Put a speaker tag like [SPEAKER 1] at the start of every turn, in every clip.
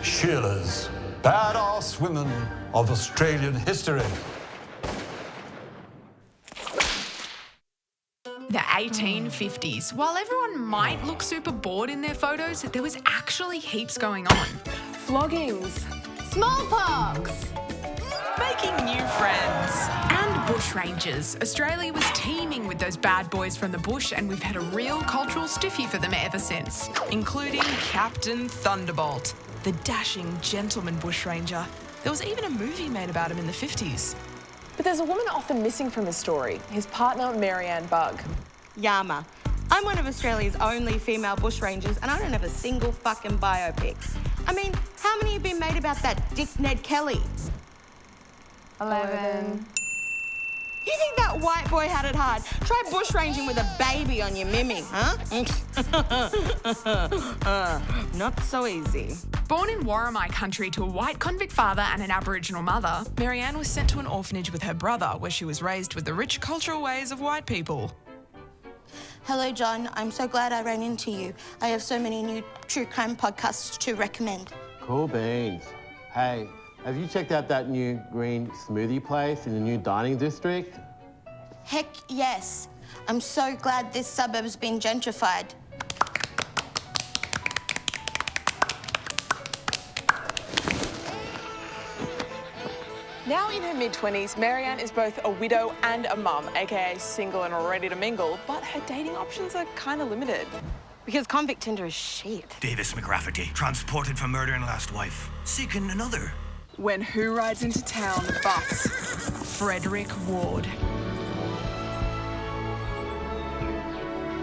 [SPEAKER 1] Sheilas, badass women of Australian history.
[SPEAKER 2] The 1850s. While everyone might look super bored in their photos, there was actually heaps going on.
[SPEAKER 3] Floggings. Smallpox.
[SPEAKER 2] Making new friends. And bushrangers. Australia was teeming with those bad boys from the bush, and we've had a real cultural stiffy for them ever since.
[SPEAKER 4] Including Captain Thunderbolt, the dashing gentleman bushranger. There was even a movie made about him in the 50s.
[SPEAKER 3] But there's a woman often missing from his story, his partner, Ann Bugg.
[SPEAKER 5] Yama. I'm one of Australia's only female bushrangers, and I don't have a single fucking biopic. I mean, how many have been made about that Dick Ned Kelly?
[SPEAKER 3] 11.
[SPEAKER 5] You think that white boy had it hard? Try bushranging with a baby on your mimmy, huh? Not so easy.
[SPEAKER 2] Born in Warramai country to a white convict father and an Aboriginal mother,
[SPEAKER 4] Marianne was sent to an orphanage with her brother, where she was raised with the rich cultural ways of white people.
[SPEAKER 5] Hello, John. I'm so glad I ran into you. I have so many new true crime podcasts to recommend.
[SPEAKER 6] Cool beans. Hey, have you checked out that new green smoothie place in the new dining district?
[SPEAKER 5] Heck yes. I'm so glad this suburb's been gentrified.
[SPEAKER 3] Now in her mid-20s, Marianne is both a widow and a mum, aka single and ready to mingle, but her dating options are kind of limited.
[SPEAKER 5] Because convict Tinder is shit.
[SPEAKER 7] Davis McRafferty, transported for murdering last wife, seeking another.
[SPEAKER 3] When who rides into town but
[SPEAKER 4] Frederick Ward.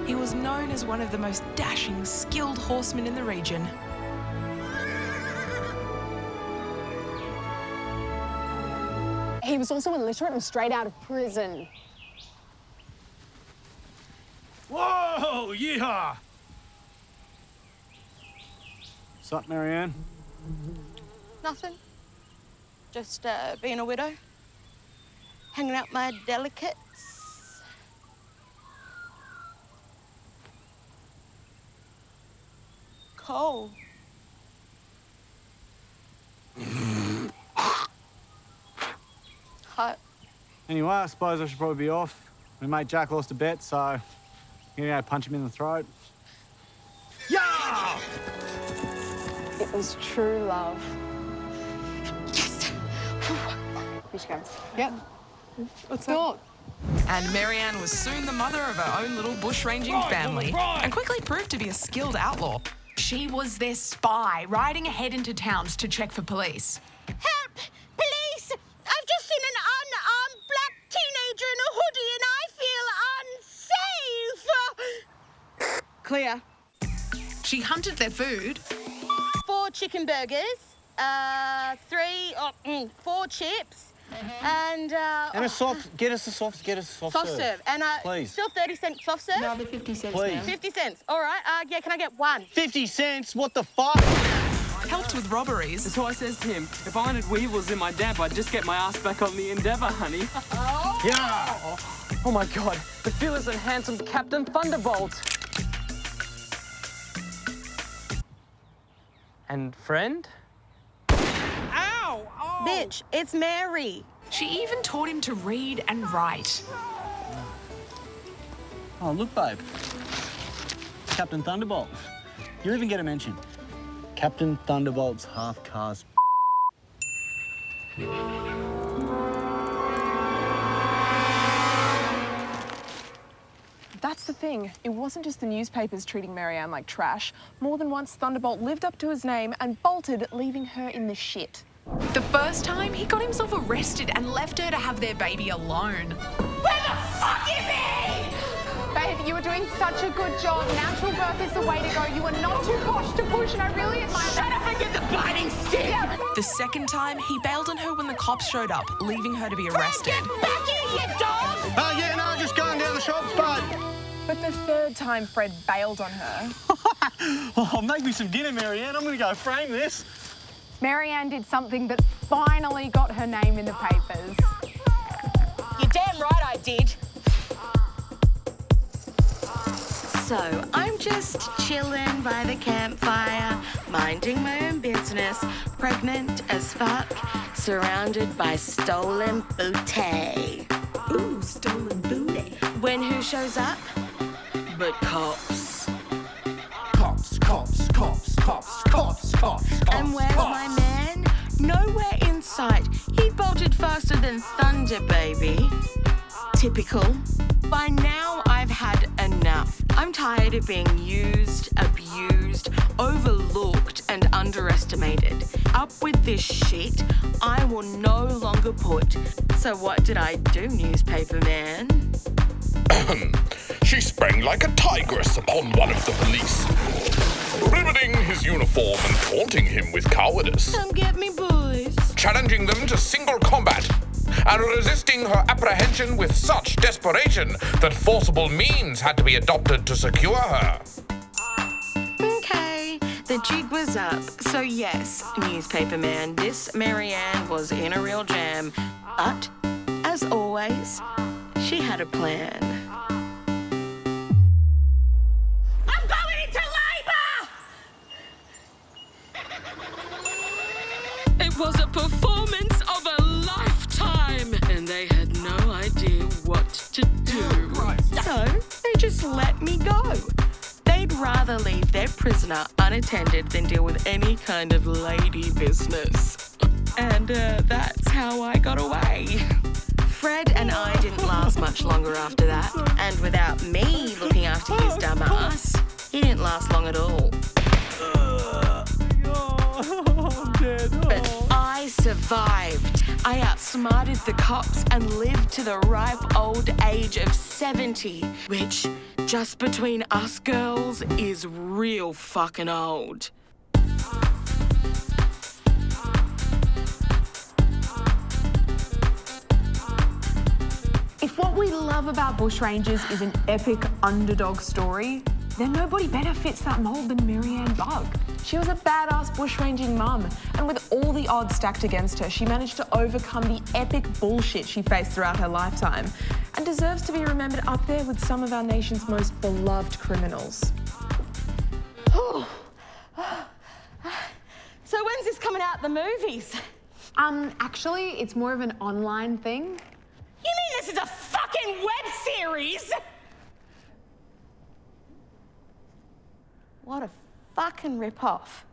[SPEAKER 4] He was known as one of the most dashing, skilled horsemen in the region.
[SPEAKER 8] He was also illiterate and straight out of prison.
[SPEAKER 9] Whoa, yeehaw! Sup, Marianne?
[SPEAKER 5] Nothing. Just being a widow. Hanging out my delicates. Cold. Hot.
[SPEAKER 9] Anyway, I suppose I should probably be off. My mate Jack lost a bet, so I'm gonna go punch him in the throat. Yeah!
[SPEAKER 8] It was true love.
[SPEAKER 5] Yes!
[SPEAKER 8] Here she comes. Yep.
[SPEAKER 3] what's up?
[SPEAKER 4] And Marianne was soon the mother of her own little bushranging family, and quickly proved to be a skilled outlaw.
[SPEAKER 2] she was their spy, riding ahead into towns to check for police.
[SPEAKER 5] Help! Police! I've just seen an unarmed black teenager in a hoodie and I feel unsafe! Clear.
[SPEAKER 2] She hunted their food.
[SPEAKER 5] 4 chicken burgers, 4 chips, and
[SPEAKER 6] a soft, get us a soft
[SPEAKER 5] soft serve. And
[SPEAKER 6] please.
[SPEAKER 5] Still 30-cent soft serve?
[SPEAKER 8] No, they're 50 cents
[SPEAKER 6] Please.
[SPEAKER 8] now.
[SPEAKER 5] 50 cents. All right, yeah, can I get 1?
[SPEAKER 6] 50 cents? What the fuck?
[SPEAKER 4] Helped with robberies.
[SPEAKER 10] So I says to him, if I wanted weevils in my damp, I'd just get my ass back on the Endeavour, honey.
[SPEAKER 6] Yeah!
[SPEAKER 10] Oh my God, the fearless and handsome Captain Thunderbolt. And friend?
[SPEAKER 5] Ow! Oh. Bitch, it's Mary.
[SPEAKER 2] She even taught him to read and write.
[SPEAKER 9] Oh, look, babe. Captain Thunderbolt. You even get a mention. Captain Thunderbolt's half-caste.
[SPEAKER 3] That's the thing. It wasn't just the newspapers treating Marianne like trash. More than once, Thunderbolt lived up to his name and bolted, leaving her in the shit.
[SPEAKER 2] The first time, he got himself arrested and left her to have their baby alone.
[SPEAKER 5] Where the fuck is he?
[SPEAKER 8] Babe, you were doing such a good job. Natural birth is the way to go. You were not too posh to push, and I really admire
[SPEAKER 5] Shut up and get the biting stick!
[SPEAKER 4] The second time, he bailed on her when the cops showed up, leaving her to be arrested.
[SPEAKER 5] Get back here, you dog!
[SPEAKER 6] Oh, yeah, no, just going down the shops, bud.
[SPEAKER 3] But the third time Fred bailed on her.
[SPEAKER 9] Oh, make me some dinner, Marianne. I'm going to go frame this.
[SPEAKER 8] Marianne did something that finally got her name in the papers.
[SPEAKER 5] You're damn right I did. So, I'm just chilling by the campfire, minding my own business. business, pregnant as fuck, surrounded by stolen booty.
[SPEAKER 2] Ooh, stolen booty.
[SPEAKER 5] When who shows up? But cops.
[SPEAKER 1] Cops, cops, cops, cops, cops, cops.
[SPEAKER 5] And where's my man? Nowhere in sight. He bolted faster than thunder, baby. Typical. By now, I've had enough. I'm tired of being used, abused, overlooked, and underestimated. Up with this shit, I will no longer put. So what did I do, newspaper man?
[SPEAKER 11] She sprang like a tigress upon one of the police, riveting his uniform and taunting him with cowardice.
[SPEAKER 5] Come get me, boys.
[SPEAKER 11] Challenging them to single combat and resisting her apprehension with such desperation that forcible means had to be adopted to secure her.
[SPEAKER 5] Okay, the jig was up. So yes, newspaper man, this Marianne was in a real jam. But, as always, she had a plan. I'm going into labour!
[SPEAKER 4] It was a performance of a lifetime, and they had no idea what to do.
[SPEAKER 5] So, they just let me go. They'd rather leave their prisoner unattended than deal with any kind of lady business. And that's how I got away. Fred and I didn't last much longer after that. And without me looking after his dumb ass, he didn't last long at all. But I survived. I outsmarted the cops and lived to the ripe old age of 70, which, just between us girls, is real fucking old.
[SPEAKER 3] If what we love about bushrangers is an epic underdog story, then nobody better fits that mould than Ann Bugg. She was a badass bushranging mum, and with all the odds stacked against her, she managed to overcome the epic bullshit she faced throughout her lifetime, and deserves to be remembered up there with some of our nation's most beloved criminals.
[SPEAKER 5] So when's this coming out in the movies?
[SPEAKER 3] Actually, it's more of an online thing.
[SPEAKER 5] You mean this is a fucking web series? What a fucking rip-off.